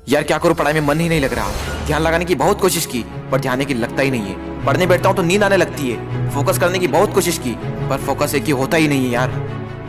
यार क्या करूं, पढ़ाई में मन ही नहीं लग रहा। ध्यान लगाने की बहुत कोशिश की पर ध्यान की लगता ही नहीं है। पढ़ने बैठता हूं तो नींद आने लगती है। फोकस करने की बहुत कोशिश की पर फोकस एक ही होता ही नहीं है यार।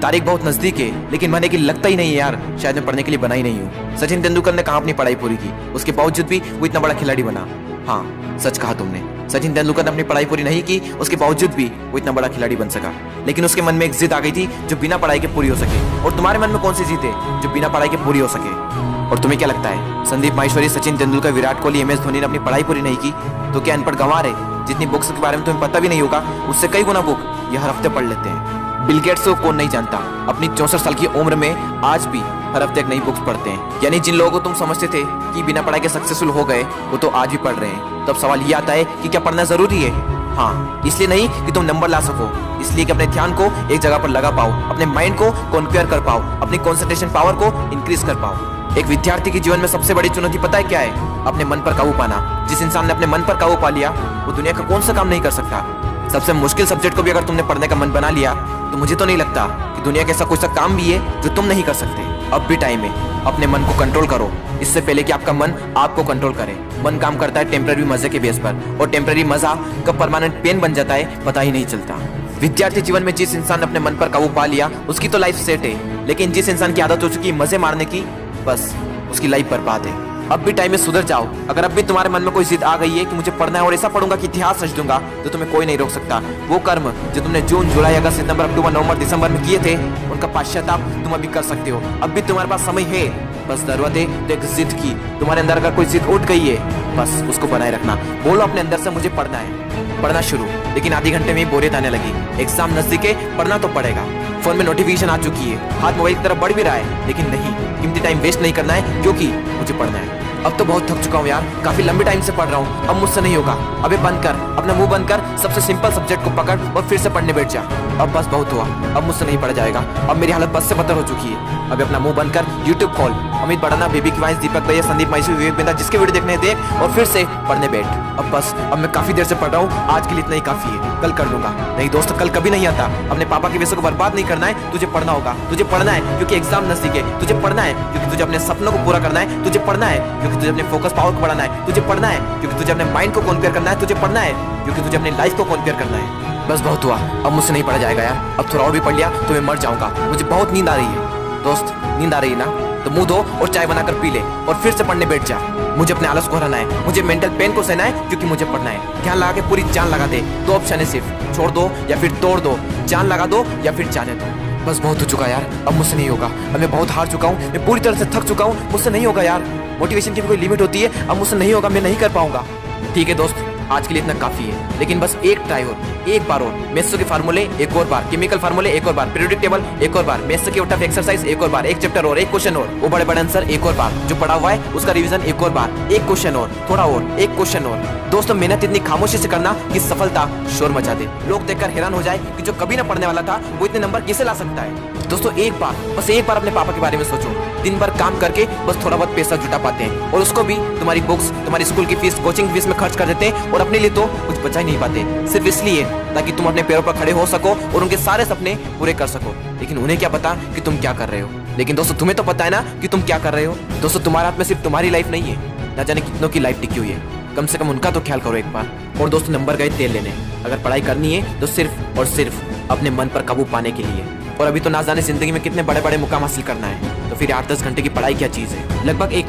तारीख बहुत नजदीक है लेकिन मन की लगता ही नहीं है यार। शायद मैं पढ़ने के लिए बना ही नहीं हूँ। सचिन तेंदुलकर ने कहाँ अपनी पढ़ाई पूरी की, उसके बावजूद भी वो इतना बड़ा खिलाड़ी बना। हाँ सच कहा तुमने, सचिन तेंदुलकर ने अपनी पढ़ाई पूरी नहीं की, उसके बावजूद भी वो इतना बड़ा खिलाड़ी बन सका। लेकिन उसके मन में एक जिद आ गई थी जो बिना पढ़ाई के पूरी हो सके। और तुम्हारे मन में कौन सी जिद है जो बिना पढ़ाई के पूरी हो सके? और तुम्हें क्या लगता है संदीप माहेश्वरी, सचिन तेंदुलकर, विराट कोहली, MS धोनी ने अपनी पढ़ाई पूरी नहीं की तो क्या अनपढ़ गंवार है? जितनी बुक्स के बारे में तुम्हें पता भी नहीं होगा उससे कई गुना बुक ये हर हफ्ते पढ़ लेते हैं। बिल गेट्स को कौन नहीं जानता, अपनी 64 साल की उम्र में आज भी हर हफ्ते एक नई बुक्स पढ़ते हैं। यानी जिन लोगों को तुम समझते थे कि बिना पढ़ाई के सक्सेसफुल हो गए वो तो आज भी पढ़ रहे हैं। तब सवाल ये आता है कि क्या पढ़ना जरूरी है? हाँ, इसलिए नहीं कि तुम नंबर ला सको, इसलिए कि अपने ध्यान को एक जगह पर लगा पाओ, अपने माइंड को कॉन्क्वेयर कर पाओ, अपनी कॉन्सेंट्रेशन पावर को इंक्रीज कर पाओ। एक विद्यार्थी के जीवन में सबसे बड़ी चुनौती पता है क्या है? अपने मन पर काबू पाना। जिस इंसान ने अपने मन पर काबू पा लिया वो दुनिया का कौन सा काम नहीं कर सकता। सबसे मुश्किल सब्जेक्ट को भी अगर तुमने पढ़ने का मन बना लिया तो मुझे तो नहीं लगता कि दुनिया का ऐसा कोई सा काम भी है जो तुम नहीं कर सकते। अब भी टाइम है, अपने मन को कंट्रोल करो इससे पहले कि आपका मन आपको कंट्रोल करे। मन काम करता है टेम्पररी मजे के बेस पर और टेम्पररी मजा कब परमानेंट पेन बन जाता है पता ही नहीं चलता। विद्यार्थी जीवन में जिस इंसान ने अपने मन पर काबू पा लिया उसकी तो लाइफ सेट है, लेकिन जिस इंसान की आदत हो चुकी है मजे मारने की, बस उसकी लाइफ बर्बाद है। अब भी टाइम में सुधर जाओ। अगर अब भी तुम्हारे मन में कोई जिद आ गई है कि मुझे पढ़ना है और ऐसा पढ़ूंगा कि इतिहास रच दूंगा तो तुम्हें कोई नहीं रोक सकता। वो कर्म जो तुमने जून, जुलाई, अगस्त, सितंबर, अक्टूबर, नवंबर, दिसंबर में किए थे उनका पश्चाताप तुम अभी कर सकते हो। अब भी तुम्हारे पास समय है, बस जरूरत है तो एक जिद की। तुम्हारे अंदर अगर कोई जिद उठ गई है बस उसको बनाए रखना। बोलो अपने अंदर से मुझे पढ़ना है। पढ़ना शुरू, लेकिन आधे घंटे में ही बोरियत आने लगी। एग्जाम नजदीक है, पढ़ना तो पड़ेगा। फोन में नोटिफिकेशन आ चुकी है, हाथ मोबाइल की तरफ बढ़ भी रहा है, लेकिन नहीं, कीमती टाइम वेस्ट नहीं करना है क्योंकि मुझे पढ़ना है। अब तो बहुत थक चुका हूँ यार, काफी लंबे टाइम से पढ़ रहा हूँ, अब मुझसे नहीं होगा। अबे बंद कर, अपना मुंह बंद कर, सबसे सिंपल सब्जेक्ट को पकड़ और फिर से पढ़ने बैठ जा। अब बस बहुत हुआ, अब मुझसे नहीं पढ़ा जाएगा। अब मेरी हालत बस से बदतर हो चुकी है। अब अपना मुंह बंद कर, यूट्यूब खोल, अमित बड़ाना, बेबी की वॉइस, दीपक भैया, संदीप माहेश्वरी, विवेक बिंदा, जिसके वीडियो देखने देख और फिर से पढ़ने बैठ। अब बस, अब मैं काफी देर से पढ़ रहा हूँ, आज के लिए इतना ही काफी है, कल कर लूंगा। नहीं दोस्त, कल कभी नहीं आता। अपने पापा के पैसे को बर्बाद नहीं करना है, तुझे पढ़ना होगा। तुझे पढ़ना है क्योंकि एग्जाम नजदीक है, तुझे पढ़ना है क्योंकि तुझे अपने सपनों को पूरा करना है, तुझे पढ़ना है क्योंकि तुझे अपने फोकस पावर को बढ़ाना है, तुझे पढ़ना है क्योंकि तुझे अपने माइंड को कॉन्क्वेयर करना है, तुझे पढ़ना है क्योंकि तुझे अपनी लाइफ को कॉन्क्वेयर करना है। बस बहुत हुआ, अब मुझसे नहीं पढ़ा जाएगा यार। अब थोड़ा और भी पढ़ लिया तो मैं मर जाऊंगा। मुझे बहुत नींद आ रही है। दोस्त, नींद आ रही है ना तो मुंह धो और चाय बनाकर पी ले और फिर से पढ़ने बैठ जा। मुझे अपने आलस को हराना है, मुझे मेंटल पेन को सहना है क्योंकि मुझे पढ़ना है। ध्यान लगा के पूरी जान लगा दे। दो ऑप्शन है सिर्फ, छोड़ दो या फिर तोड़ दो, जान लगा दो या फिर जाने दो। बस बहुत हो चुका यार, अब मुझसे नहीं होगा। अब मैं बहुत हार चुका हूँ, मैं पूरी तरह से थक चुका हूँ, मुझसे नहीं होगा यार। मोटिवेशन की भी कोई लिमिट होती है, अब मुझसे नहीं होगा, मैं नहीं कर पाऊंगा। ठीक है दोस्त, आज के लिए इतना काफी है, लेकिन बस एक ट्राई और, एक बार और। मेथ्स के फार्मूले एक और बार, केमिकल फार्मूले एक और बार, पीरियोडिक टेबल एक और बार, मेथ्स के टफ एक्सरसाइज एक और बार, एक चैप्टर और, एक क्वेश्चन और, वो बड़े बड़े आंसर एक और बार, जो पढ़ा हुआ है उसका रिवीजन एक और बार, एक क्वेश्चन और, थोड़ा और, एक क्वेश्चन और। दोस्तों, मेहनत इतनी खामोशी से करना कि सफलता शोर मचा दे। लोग देखकर हैरान हो जाए कि जो कभी ना पढ़ने वाला था वो इतने नंबर कैसे ला सकता है। दोस्तों, एक बार, बस एक बार अपने पापा के बारे में सोचो। दिन भर काम करके बस थोड़ा बहुत पैसा जुटा पाते हैं और उसको भी तुम्हारी बुक्स, तुम्हारी स्कूल की फीस, कोचिंग फीस में खर्च कर देते हैं और अपने लिए तो कुछ बचा ही नहीं पाते, सिर्फ इसलिए ताकि तुम अपने पैरों पर खड़े हो सको और उनके सारे सपने पूरे कर सको। लेकिन उन्हें क्या पता कि तुम क्या कर रहे हो। लेकिन दोस्तों, तुम्हें तो पता है ना कि तुम क्या कर रहे हो। दोस्तों, तुम्हारे हाथ में सिर्फ तुम्हारी लाइफ नहीं है, ना जाने कितनों की लाइफ टिकी हुई है। कम से कम उनका तो ख्याल करो एक बार। और दोस्तों, नंबर गए तेल लेने। अगर पढ़ाई करनी है तो सिर्फ और सिर्फ अपने मन पर काबू पाने के लिए। और अभी तो ना जाने जिंदगी में कितने बड़े बड़े मुकाम हासिल करना है, तो फिर 8-10 घंटे की पढ़ाई क्या चीज है। लगभग एक